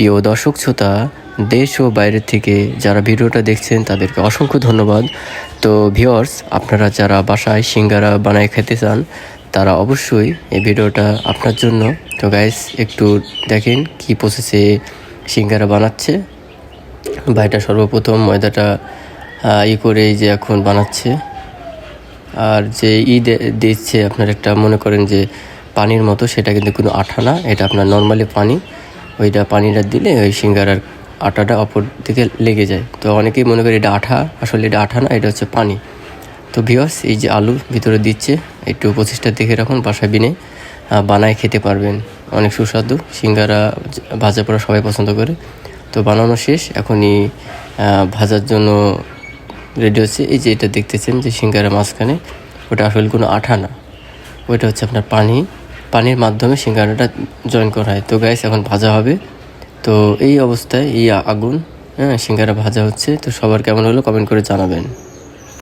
প্রিয় দর্শক শ্রোতা, দেশ ও বাইরের থেকে যারা ভিডিওটা দেখছেন তাদেরকে অসংখ্য ধন্যবাদ। তো ভিউয়ার্স, আপনারা যারা বাসায় সিঙ্গারা বানায় খেতে চান তারা অবশ্যই এই ভিডিওটা আপনার জন্য। তো গাইস, একটু দেখেন কি প্রসেসে সিঙ্গারা বানাচ্ছে। ভাইটা সর্বপ্রথম ময়দাটা করে এই যে এখন বানাচ্ছে। আর যে দিচ্ছে আপনার একটা মনে করেন যে পানির মতো, সেটা কিন্তু কোনো আঠা না, এটা আপনার নর্মালি পানি। ওইটা পানিটা দিলে ওই সিঙ্গারার আটাটা অপর দিকে লেগে যায়। তো অনেকেই মনে করে এটা আঠা, আসলে এটা আঠা না, এটা হচ্ছে পানি। তো ভিউয়ার্স, এই যে আলু ভিতরে দিচ্ছে, একটু প্রচেষ্টা দেখে রাখুন, বাসায় বিনে বানায় খেতে পারবেন। অনেক সুস্বাদু সিঙ্গারা, ভাজা পোড়া সবাই পছন্দ করে। তো বানানো শেষ, এখনই ভাজার জন্য রেডি হচ্ছে। এই যে এটা দেখতেছেন যে সিঙ্গারা মাঝখানে, ওটা আসলে কোনো আঠা না, ওইটা হচ্ছে আপনার পানির মাধ্যমে সিঙ্গারাটা জয়েন করা হয়। তো গাইস, এখন ভাজা হবে। তো এই অবস্থায় এই আগুন, সিঙ্গারা ভাজা হচ্ছে। তো সবার কেমন হলো কমেন্ট করে জানাবেন।